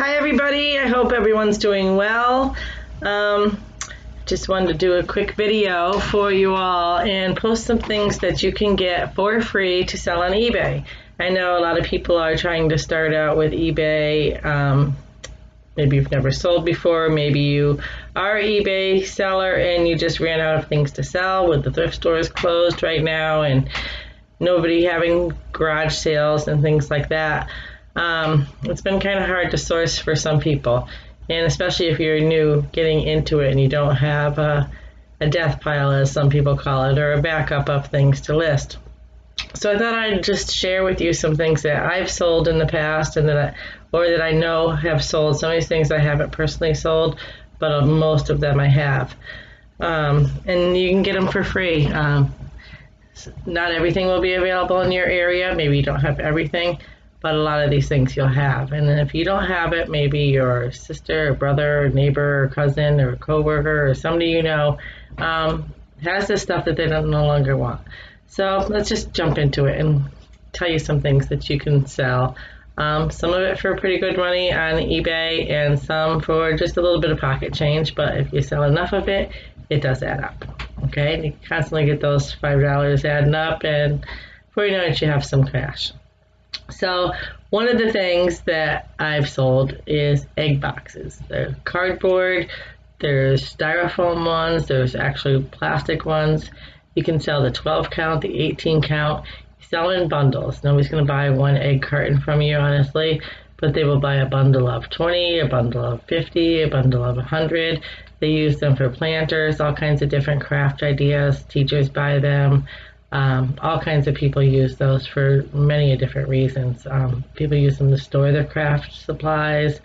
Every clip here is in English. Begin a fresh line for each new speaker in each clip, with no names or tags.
Hi everybody, I hope everyone's doing well. Just wanted to do a quick video for you all and post some things that you can get for free to sell on eBay. I know a lot of people are trying to start out with eBay. Maybe you've never sold before, maybe you are an eBay seller and you just ran out of things to sell with the thrift stores closed right now and nobody having garage sales and things like that. It's been kind of hard to source for some people, and especially if you're new getting into it and you don't have a death pile, as some people call it, or a backup of things to list. So I thought I'd just share with you some things that I've sold in the past and that I know have sold. Some of these things I haven't personally sold, but most of them I have. And you can get them for free. Not everything will be available in your area. Maybe you don't have everything, but a lot of these things you'll have. And then if you don't have it, maybe your sister or brother or neighbor or cousin or coworker or somebody you know has this stuff that they don't no longer want. So let's just jump into it and tell you some things that you can sell. Some of it for pretty good money on eBay and some for just a little bit of pocket change, but if you sell enough of it, it does add up. Okay, you constantly get those $5 adding up, and before you know it, you have some cash. So one of the things that I've sold is egg boxes. They're cardboard, there's styrofoam ones, there's actually plastic ones. You can sell the 12 count, the 18 count. You sell in bundles. Nobody's going to buy one egg carton from you, honestly, but they will buy a bundle of 20, a bundle of 50, a bundle of 100. They use them for planters, all kinds of different craft ideas. Teachers buy them. All kinds of people use those for many different reasons. People use them to store their craft supplies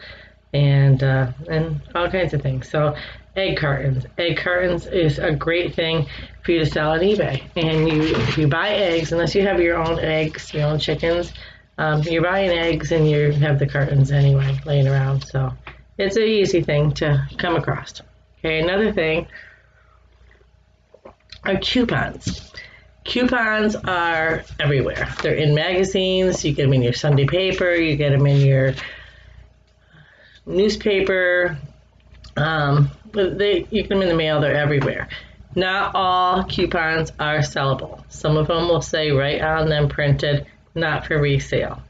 and all kinds of things. So egg cartons. Egg cartons is a great thing for you to sell on eBay. And if you buy eggs, unless you have your own eggs, your own chickens, you're buying eggs and you have the cartons anyway laying around. So it's an easy thing to come across. Okay, another thing are coupons. Coupons are everywhere. They're in magazines. You get them in your Sunday paper. You get them in your newspaper. You get them in the mail. They're everywhere. Not all coupons are sellable. Some of them will say right on them printed, not for resale.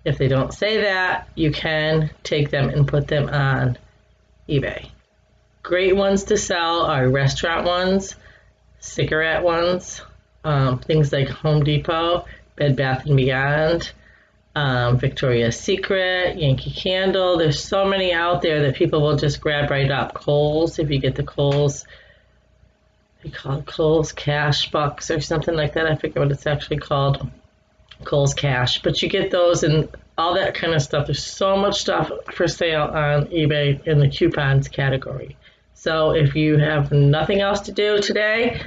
If they don't say that, you can take them and put them on eBay. Great ones to sell are restaurant ones, cigarette ones, things like Home Depot, Bed Bath & Beyond, Victoria's Secret, Yankee Candle. There's so many out there that people will just grab right up. Kohl's, if you get the Kohl's, they call it Kohl's Cash Bucks or something like that. I forget what it's actually called, Kohl's Cash. But you get those and all that kind of stuff. There's so much stuff for sale on eBay in the coupons category. So if you have nothing else to do today,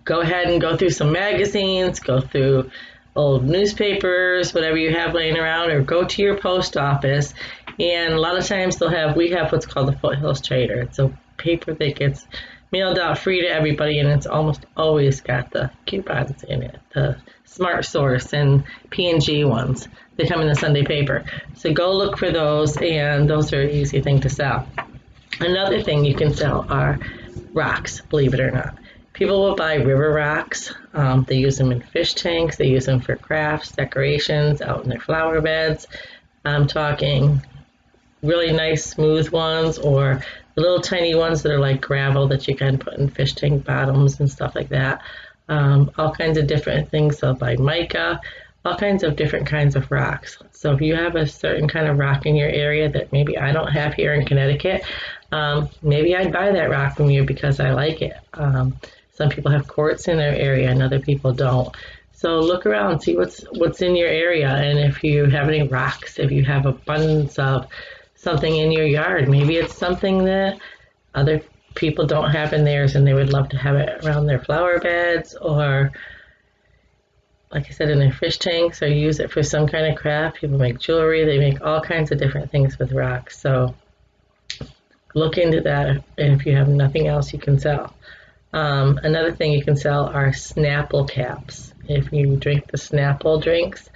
go ahead and go through some magazines, go through old newspapers, whatever you have laying around, or go to your post office. And a lot of times we have what's called the Foothills Trader. It's a paper that gets mailed out free to everybody, and it's almost always got the coupons in it, the Smart Source and P&G ones. They come in the Sunday paper. So go look for those, and those are an easy thing to sell. Another thing you can sell are rocks, believe it or not. People will buy river rocks. They use them in fish tanks. They use them for crafts, decorations, out in their flower beds. I'm talking really nice, smooth ones, or the little tiny ones that are like gravel that you can put in fish tank bottoms and stuff like that. All kinds of different things. They'll buy mica, all kinds of different kinds of rocks. So if you have a certain kind of rock in your area that maybe I don't have here in Connecticut, maybe I'd buy that rock from you because I like it. Some people have quartz in their area and other people don't. So look around, see what's in your area, and if you have any rocks, if you have abundance of something in your yard, maybe it's something that other people don't have in theirs and they would love to have it around their flower beds, or like I said, in their fish tanks, or use it for some kind of craft. People make jewelry, they make all kinds of different things with rocks. So look into that, and if you have nothing else you can sell. Another thing you can sell are Snapple caps. If you drink the Snapple drinks,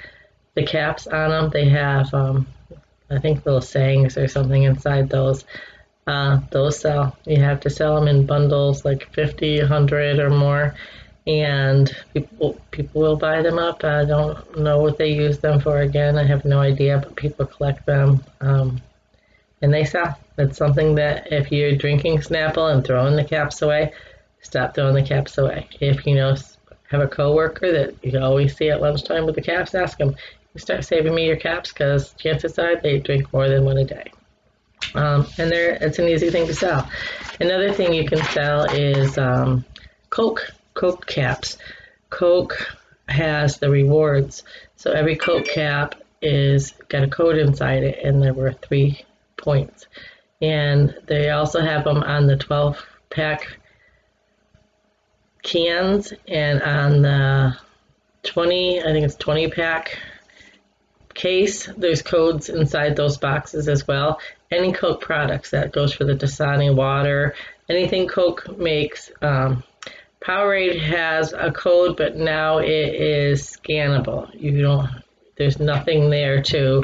the caps on them, they have I think little sayings or something inside those. Those sell. You have to sell them in bundles, like 50, 100 or more, and people will buy them up. I don't know what they use them for. Again, I have no idea, but people collect them, and they sell. It's something that if you're drinking Snapple and throwing the caps away, stop throwing the caps away. If you have a coworker that you always see at lunchtime with the caps, ask them, you start saving me your caps, because chances are they drink more than one a day. And it's an easy thing to sell. Another thing you can sell is Coke caps. Coke has the rewards, so every Coke cap is got a code inside it, and there were 3 points. And they also have them on the 12-pack cans, and on the 20-pack case, there's codes inside those boxes as well. Any Coke products, that goes for the Dasani water, anything Coke makes. Powerade has a code, but now it is scannable. There's nothing there to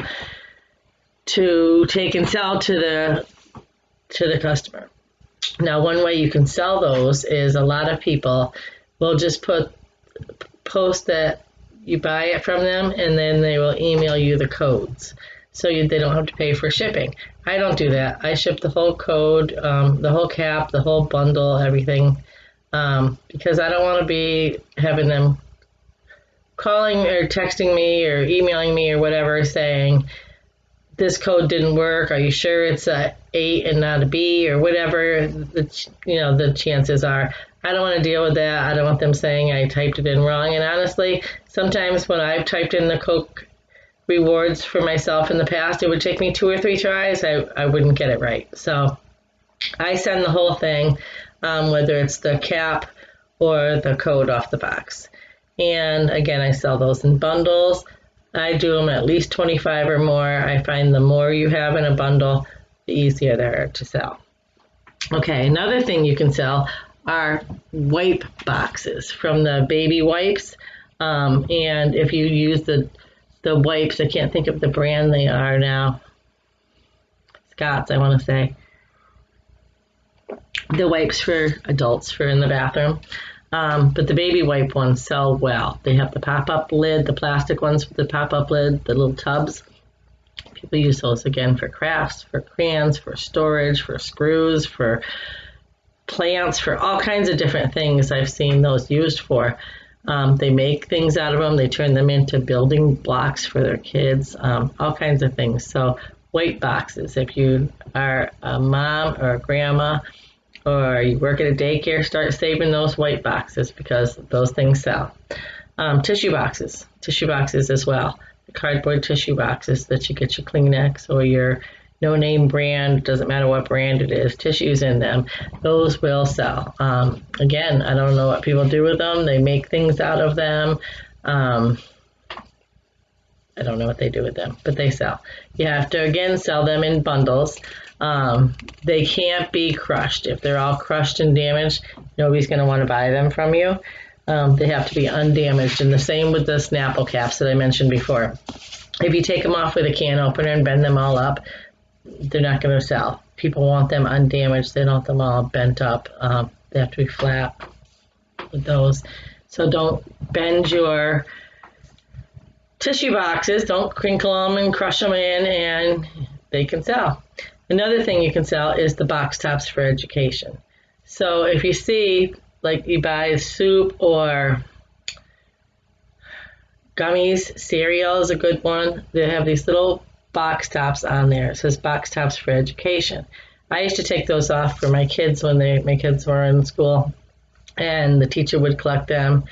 take and sell to the customer. Now, one way you can sell those is a lot of people will just post that you buy it from them, and then they will email you the codes, so they don't have to pay for shipping. I don't do that. I ship the whole code, the whole cap, the whole bundle, everything, because I don't want to be having them calling or texting me or emailing me or whatever saying, this code didn't work. Are you sure it's a 8 and not a B, or whatever the chances are. I don't want to deal with that. I don't want them saying I typed it in wrong. And honestly, sometimes when I've typed in the Coke rewards for myself in the past, it would take me 2 or 3 tries. I wouldn't get it right. So I send the whole thing, whether it's the cap or the code off the box. And again, I sell those in bundles. I do them at least 25 or more. I find the more you have in a bundle, the easier they are to sell. Okay, another thing you can sell are wipe boxes from the baby wipes. And if you use the wipes, I can't think of the brand they are now. Scott's, I want to say. The wipes for adults for in the bathroom. But the baby wipe ones sell well. They have the pop-up lid, the plastic ones with the pop-up lid, the little tubs. People use those again for crafts, for crayons, for storage, for screws, for plants, for all kinds of different things I've seen those used for. They make things out of them. They turn them into building blocks for their kids, all kinds of things. So wipe boxes, if you are a mom or a grandma, or you work at a daycare, start saving those white boxes, because those things sell. Tissue boxes as well. The cardboard tissue boxes that you get your Kleenex or your no-name brand, doesn't matter what brand it is, tissues in them, those will sell. Again, I don't know what people do with them. They make things out of them. I don't know what they do with them, but they sell. You have to, again, sell them in bundles. They can't be crushed. If they're all crushed and damaged, nobody's going to want to buy them from you. They have to be undamaged, and the same with the Snapple caps that I mentioned before. If you take them off with a can opener and bend them all up, they're not going to sell. People want them undamaged. They don't want them all bent up. They have to be flat with those. So don't bend your tissue boxes. Don't crinkle them and crush them in, and they can sell. Another thing you can sell is the box tops for education. So if you see, like you buy soup or gummies, cereal is a good one. They have these little box tops on there. It says box tops for education. I used to take those off for my kids when my kids were in school, and the teacher would collect them,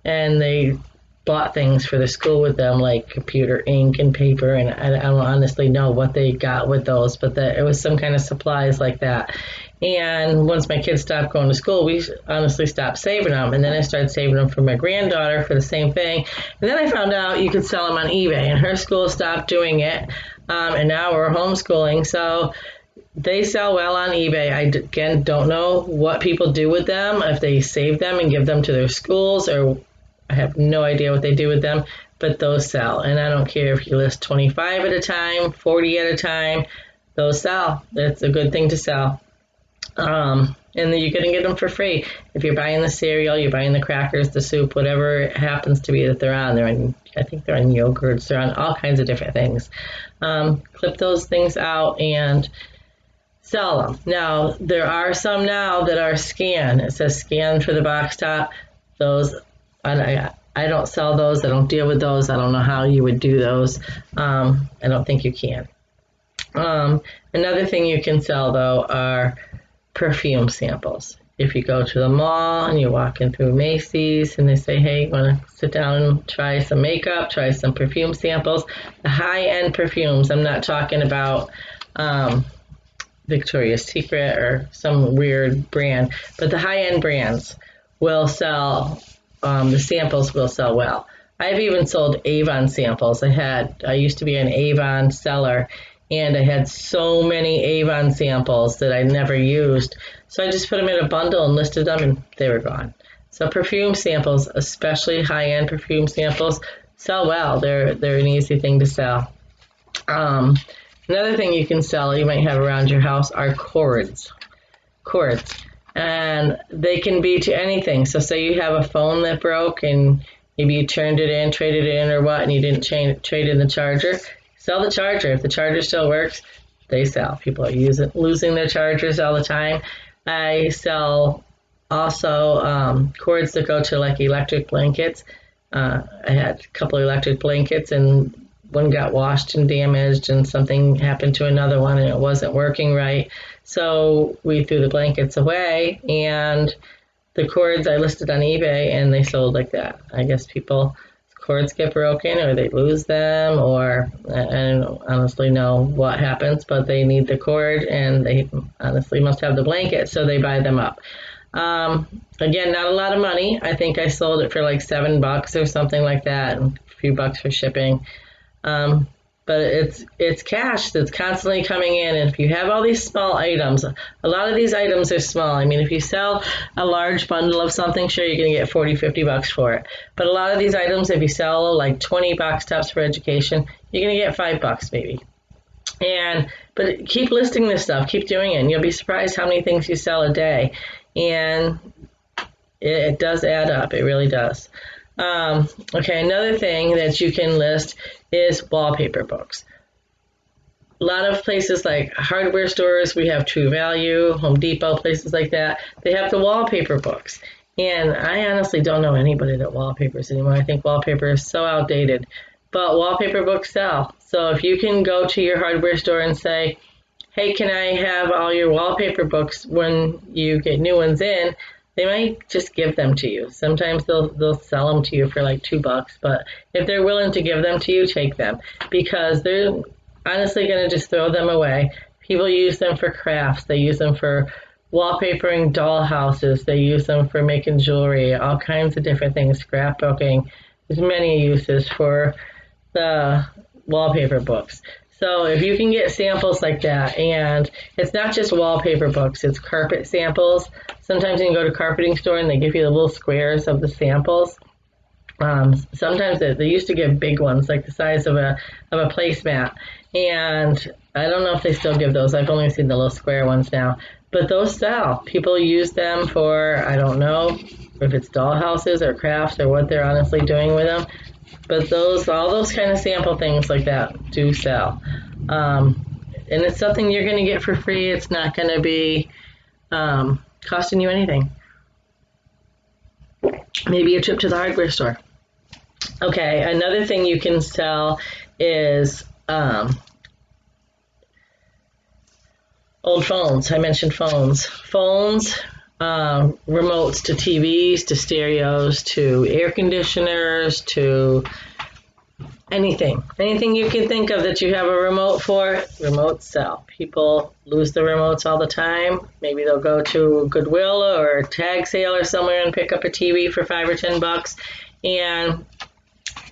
and they bought things for the school with them, like computer ink and paper, and I don't honestly know what they got with those, but it was some kind of supplies like that. And once my kids stopped going to school, we honestly stopped saving them, and then I started saving them for my granddaughter for the same thing. And then I found out you could sell them on eBay, and her school stopped doing it, and now we're homeschooling, so they sell well on eBay. I, again, don't know what people do with them, if they save them and give them to their schools, or I have no idea what they do with them. but those sell. And I don't care if you list 25 at a time, 40 at a time, those sell. That's a good thing to sell. And then you're going to get them for free. If you're buying the cereal, you're buying the crackers, the soup, whatever it happens to be that they're on. I think they're on yogurts. They're on all kinds of different things. Clip those things out and sell them. Now, there are some now that are scan. It says scan for the box top. Those, I don't sell those. I don't deal with those. I don't know how you would do those. I don't think you can. Another thing you can sell, though, are perfume samples. If you go to the mall and you're walking through Macy's and they say, hey, you want to sit down and try some makeup, try some perfume samples, the high-end perfumes, I'm not talking about Victoria's Secret or some weird brand, but the high-end brands will sell, the samples will sell well. I've even sold Avon samples. I used to be an Avon seller, and I had so many Avon samples that I never used. So I just put them in a bundle and listed them, and they were gone. So perfume samples, especially high-end perfume samples, sell well. They're an easy thing to sell. Another thing you can sell, you might have around your house, are cords. And they can be to anything. So say you have a phone that broke and maybe you turned it in, traded it in or what, and you didn't trade in the charger. Sell the charger. If the charger still works, they sell. People are losing their chargers all the time. I sell also cords that go to like electric blankets. I had a couple of electric blankets, and one got washed and damaged, and something happened to another one, and it wasn't working right. So we threw the blankets away, and the cords I listed on eBay, and they sold like that. I guess cords get broken or they lose them, or I don't honestly know what happens, but they need the cord and they honestly must have the blanket, so they buy them up. Again, not a lot of money. I think I sold it for like $7 or something like that, and a few bucks for shipping. But it's cash that's constantly coming in, and if you have all these small items, a lot of these items are small. I mean, if you sell a large bundle of something, sure, you're going to get 40, 50 bucks for it. But a lot of these items, if you sell like 20 box tops for education, you're going to get $5 maybe. But keep listing this stuff, keep doing it, and you'll be surprised how many things you sell a day. And it does add up, it really does. Okay, another thing that you can list is wallpaper books. A lot of places like hardware stores, we have True Value, Home Depot, places like that, they have the wallpaper books. And I honestly don't know anybody that wallpapers anymore. I think wallpaper is so outdated. But wallpaper books sell. So if you can go to your hardware store and say, hey, can I have all your wallpaper books when you get new ones in? They might just give them to you. Sometimes they'll sell them to you for like $2, but if they're willing to give them to you, take them, because they're honestly going to just throw them away. People use them for crafts. They use them for wallpapering doll houses. They use them for making jewelry, all kinds of different things, scrapbooking. There's many uses for the wallpaper books. So if you can get samples like that, and it's not just wallpaper books, it's carpet samples. Sometimes you can go to a carpeting store and they give you the little squares of the samples. Sometimes they used to give big ones, like the size of a placemat. And I don't know if they still give those. I've only seen the little square ones now. But those sell. People use them for, I don't know if it's doll houses or crafts or what they're honestly doing with them. But all those kind of sample things like that do sell. And it's something you're going to get for free. It's not going to be costing you anything. Maybe a trip to the hardware store. Okay, another thing you can sell is old phones. I mentioned phones. Remotes to TVs, to stereos, to air conditioners, to anything you can think of that you have a remote for. Remotes sell. People lose the remotes all the time. Maybe they'll go to Goodwill or a tag sale or somewhere and pick up a TV for $5 or $10, and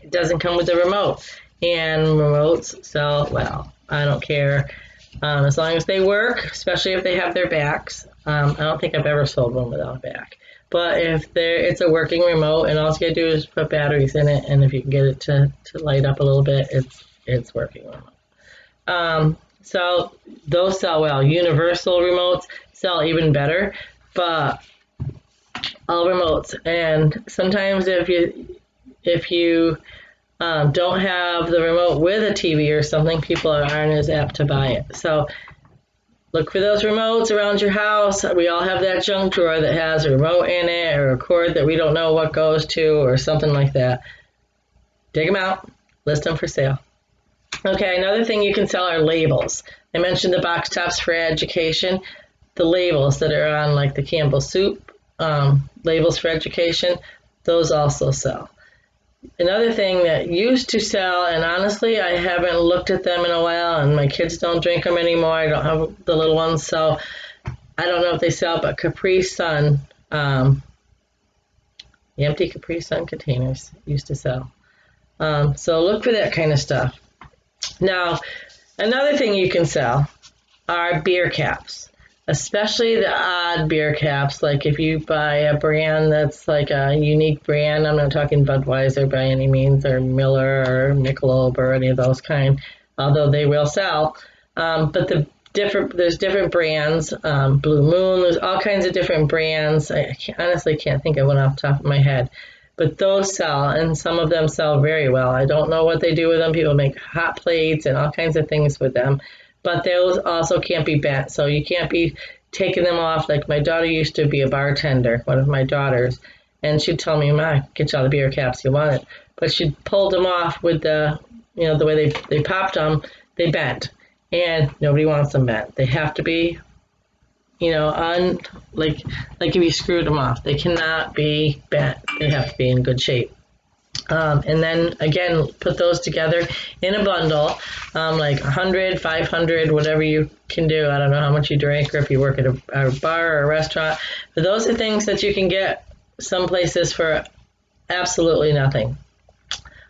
it doesn't come with the remote. And remotes sell well. I don't care. As long as they work, especially if they have their backs. I don't think I've ever sold one without a back. But if it's a working remote, and all you gotta do is put batteries in it, and if you can get it to light up a little bit, it's working remote. So those sell well. Universal remotes sell even better, but all remotes. And sometimes if you don't have the remote with a TV or something, people aren't as apt to buy it. So look for those remotes around your house. We all have that junk drawer that has a remote in it or a cord that we don't know what goes to or something like that. Dig them out, list them for sale. Okay, another thing you can sell are labels. I mentioned the box tops for education. The labels that are on like the Campbell soup, labels for education, those also sell. Another thing that used to sell, and honestly I haven't looked at them in a while, and my kids don't drink them anymore. I don't have the little ones, so I don't know if they sell, but Capri Sun, the empty Capri Sun containers used to sell. So look for that kind of stuff. Now, another thing you can sell are beer caps, especially the odd beer caps. Like if you buy a brand that's like a unique brand, I'm not talking Budweiser by any means, or Miller or Michelob or any of those kind, although they will sell. But there's different brands, Blue Moon, there's all kinds of different brands. I honestly can't think of one off the top of my head. But those sell, and some of them sell very well. I don't know what they do with them. People make hot plates and all kinds of things with them. But those also can't be bent, so you can't be taking them off. Like my daughter used to be a bartender, one of my daughters, and she'd tell me, "Ma, get you all the beer caps you wanted." But she pulled them off with the way they popped them, they bent, and nobody wants them bent. They have to be, like if you screwed them off, they cannot be bent. They have to be in good shape. And then again, put those together in a bundle, like 100, 500, whatever you can do. I don't know how much you drink or if you work at a bar or a restaurant, but those are things that you can get some places for absolutely nothing.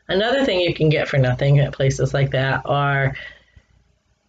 Another thing you can get for nothing at places like that are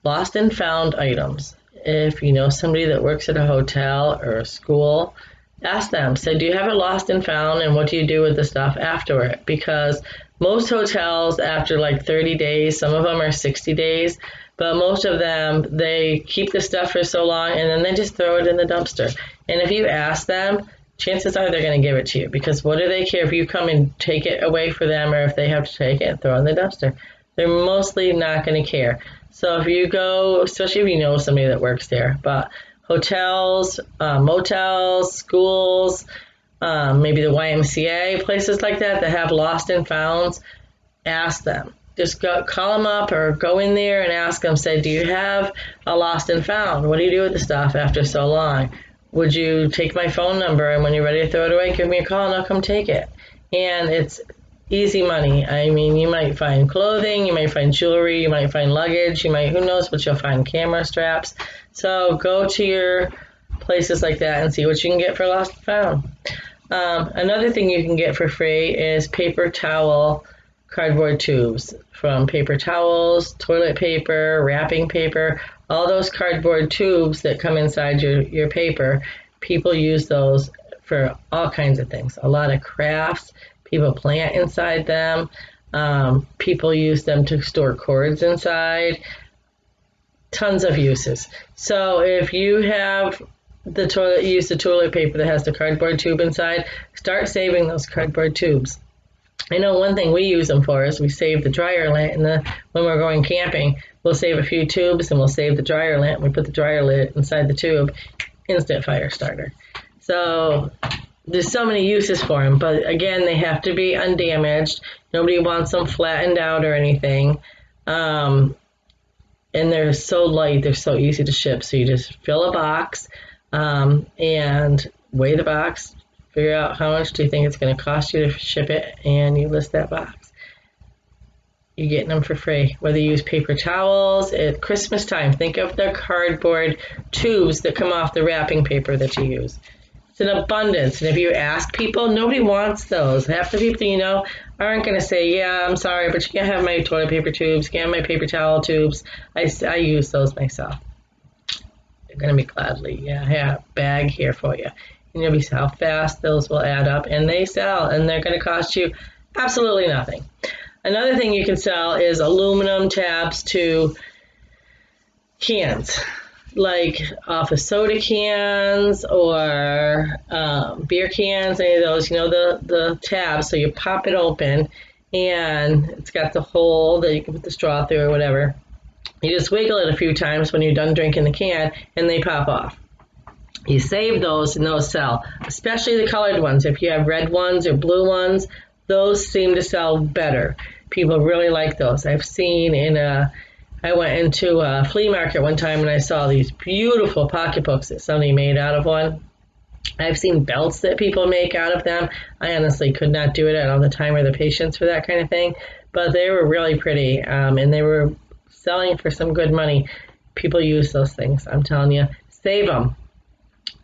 lost and found items. If you know somebody that works at a hotel or a school, ask them, say, do you have it lost and found, and what do you do with the stuff afterward? Because most hotels, after like 30 days, some of them are 60 days, but most of them, they keep the stuff for so long and then they just throw it in the dumpster. And if you ask them, chances are they're going to give it to you, because what do they care if you come and take it away for them, or if they have to take it and throw it in the dumpster? They're mostly not going to care. So if you go, especially if you know somebody that works there, but hotels, motels, schools, maybe the YMCA, places like that have lost and founds, ask them. Just call them up or go in there and ask them, say, do you have a lost and found? What do you do with the stuff after so long? Would you take my phone number, and when you're ready to throw it away, give me a call and I'll come take it. And it's easy money. I mean, you might find clothing, you might find jewelry, you might find luggage, who knows what you'll find, camera straps. So go to your places like that and see what you can get for lost and found. Another thing you can get for free is paper towel cardboard tubes. From paper towels, toilet paper, wrapping paper, all those cardboard tubes that come inside your paper, people use those for all kinds of things. A lot of crafts, people plant inside them, people use them to store cords inside, tons of uses. So if you have use the toilet paper that has the cardboard tube inside, start saving those cardboard tubes. I know one thing we use them for is we save the dryer lint, and when we're going camping, we'll save a few tubes and we'll save the dryer lint. We put the dryer lint inside the tube, instant fire starter. So there's so many uses for them, but again, they have to be undamaged. Nobody wants them flattened out or anything. And they're so light, they're so easy to ship. So you just fill a box and weigh the box, figure out how much do you think it's going to cost you to ship it, and you list that box. You're getting them for free. Whether you use paper towels at Christmas time, think of the cardboard tubes that come off the wrapping paper that you use. It's an abundance, and if you ask people, nobody wants those. Half the people you know aren't going to say, yeah, I'm sorry, but you can't have my toilet paper tubes, you can't have my paper towel tubes. I use those myself. They're going to be gladly, yeah, I have a bag here for you. and you'll be how fast those will add up, and they sell, and they're going to cost you absolutely nothing. Another thing you can sell is aluminum tabs to cans, like off of soda cans or beer cans, any of those, the tabs. So you pop it open, and it's got the hole that you can put the straw through or whatever. You just wiggle it a few times when you're done drinking the can, and they pop off. You save those, and those sell, especially the colored ones. If you have red ones or blue ones, those seem to sell better. People really like those. I've seen I went into a flea market one time, and I saw these beautiful pocketbooks that somebody made out of one. I've seen belts that people make out of them. I honestly could not do it. I don't have the time or the patience for that kind of thing, but they were really pretty, and they were selling for some good money. People use those things. I'm telling you, save them.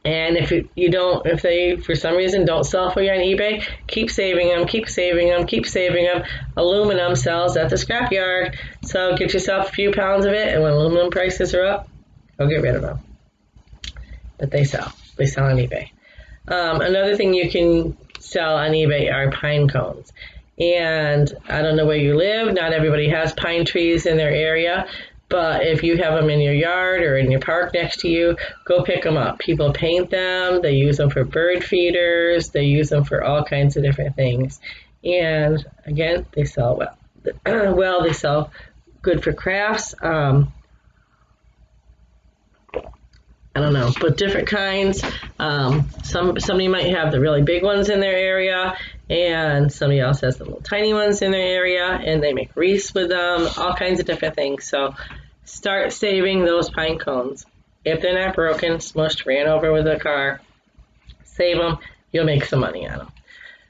And if they for some reason don't sell for you on eBay, keep saving them, keep saving them, keep saving them. Aluminum sells at the scrapyard, so get yourself a few pounds of it, and when aluminum prices are up, go get rid of them. But they sell on eBay. Another thing you can sell on eBay are pine cones. And I don't know where you live, not everybody has pine trees in their area, but if you have them in your yard or in your park next to you, go pick them up. People paint them, they use them for bird feeders, they use them for all kinds of different things. And again, they sell well. They sell good for crafts. I don't know, but different kinds. Somebody might have the really big ones in their area, and somebody else has the little tiny ones in their area, and they make wreaths with them, all kinds of different things. So start saving those pine cones. If they're not broken, smushed, ran over with a car, save them. You'll make some money on them.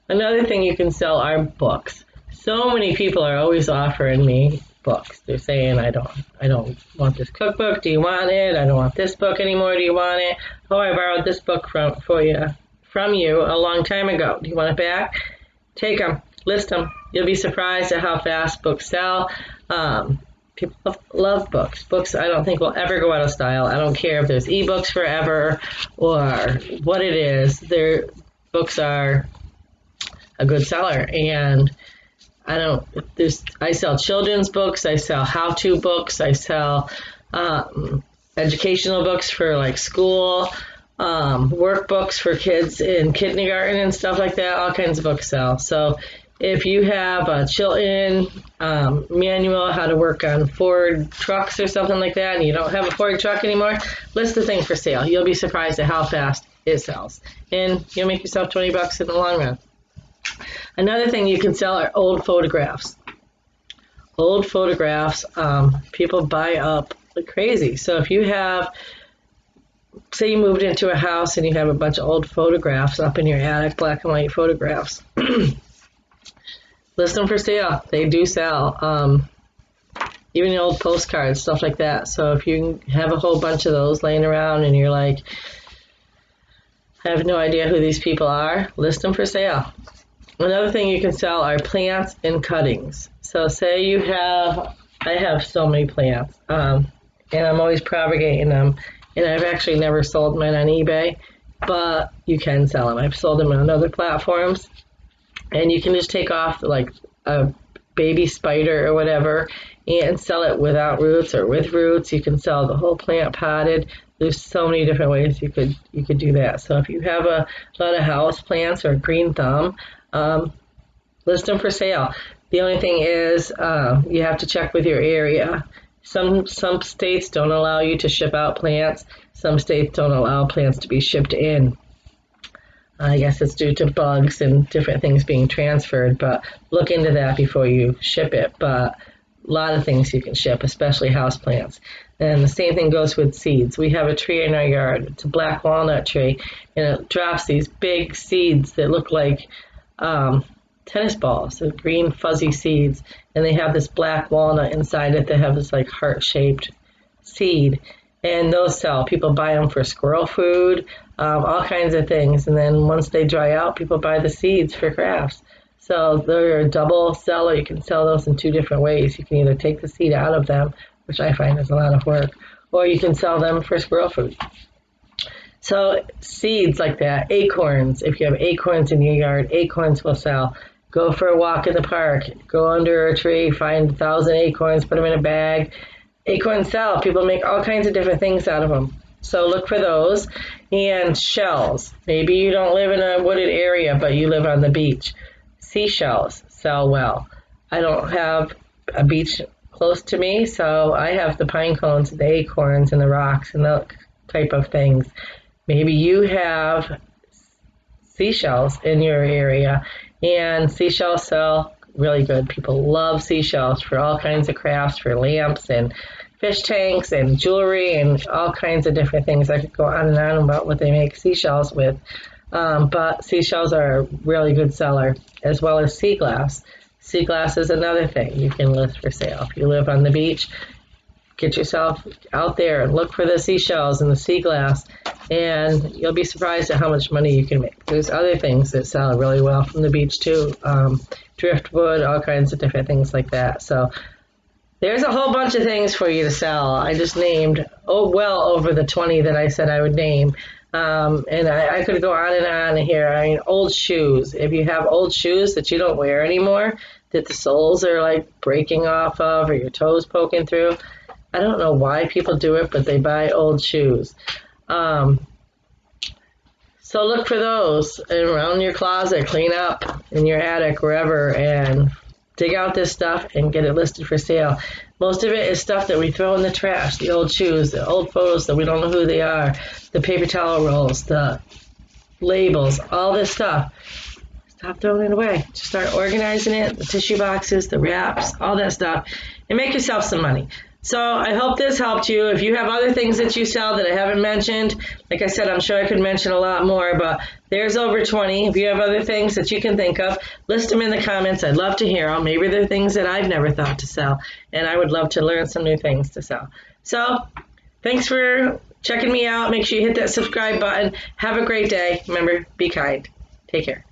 Another thing you can sell are books. So many people are always offering me books. They're saying, I don't want this cookbook. Do you want it? I don't want this book anymore. Do you want it? Oh, I borrowed this book from you a long time ago. Do you want it back? Take them, list them. You'll be surprised at how fast books sell. People love books. Books, I don't think, will ever go out of style. I don't care if there's ebooks forever or what it is. Books are a good seller, and I sell children's books, I sell how-to books, I sell educational books for like school, workbooks for kids in kindergarten and stuff like that. All kinds of books sell. So if you have a Chilton manual how to work on Ford trucks or something like that, and you don't have a Ford truck anymore, list the thing for sale. You'll be surprised at how fast it sells, and you'll make yourself $20 in the long run. Another thing you can sell are old photographs. Old photographs, people buy up like crazy. So if you have, say you moved into a house and you have a bunch of old photographs up in your attic, black and white photographs, list them for sale. They do sell. Even the old postcards, stuff like that. So if you have a whole bunch of those laying around and you're like, I have no idea who these people are, list them for sale. Another thing you can sell are plants and cuttings. So say I have so many plants, and I'm always propagating them, and I've actually never sold mine on eBay, but you can sell them. I've sold them on other platforms, and you can just take off like a baby spider or whatever and sell it without roots or with roots. You can sell the whole plant potted. There's so many different ways you could do that. So if you have a lot of house plants or green thumb, list them for sale. The only thing is you have to check with your area. Some states don't allow you to ship out plants. Some states don't allow plants to be shipped in. I guess it's due to bugs and different things being transferred, but look into that before you ship it. But a lot of things you can ship, especially house plants. And the same thing goes with seeds. We have a tree in our yard. It's a black walnut tree, and it drops these big seeds that look like tennis balls, the green fuzzy seeds, and they have this black walnut inside it that have this like heart-shaped seed, and those sell. People buy them for squirrel food, all kinds of things, and then once they dry out, people buy the seeds for crafts. So they're a double seller. You can sell those in two different ways. You can either take the seed out of them, which I find is a lot of work, or you can sell them for squirrel food. So seeds like that, acorns, if you have acorns in your yard, acorns will sell. Go for a walk in the park, go under a tree, find 1,000 acorns, put them in a bag. Acorns sell. People make all kinds of different things out of them. So look for those. And shells. Maybe you don't live in a wooded area, but you live on the beach. Seashells sell well. I don't have a beach close to me, so I have the pine cones, the acorns, and the rocks, and that type of things. Maybe you have seashells in your area, and seashells sell really good. People love seashells for all kinds of crafts, for lamps and fish tanks and jewelry and all kinds of different things. I could go on and on about what they make seashells with, but seashells are a really good seller, as well as sea glass. Sea glass is another thing you can list for sale. If you live on the beach, get yourself out there and look for the seashells and the sea glass, and you'll be surprised at how much money you can make. There's other things that sell really well from the beach too, driftwood, all kinds of different things like that. So there's a whole bunch of things for you to sell. I just named well over the 20 that I said I would name. And I could go on and on here. I mean, old shoes. If you have old shoes that you don't wear anymore, that the soles are like breaking off of, or your toes poking through, I don't know why people do it, but they buy old shoes. So look for those around your closet, clean up in your attic, wherever, and dig out this stuff and get it listed for sale. Most of it is stuff that we throw in the trash, the old shoes, the old photos that we don't know who they are, the paper towel rolls, the labels, all this stuff. Stop throwing it away. Just start organizing it, the tissue boxes, the wraps, all that stuff, and make yourself some money. So I hope this helped you. If you have other things that you sell that I haven't mentioned, like I said, I'm sure I could mention a lot more, but there's over 20. If you have other things that you can think of, list them in the comments. I'd love to hear them. Maybe they're things that I've never thought to sell, and I would love to learn some new things to sell. So thanks for checking me out. Make sure you hit that subscribe button. Have a great day. Remember, be kind. Take care.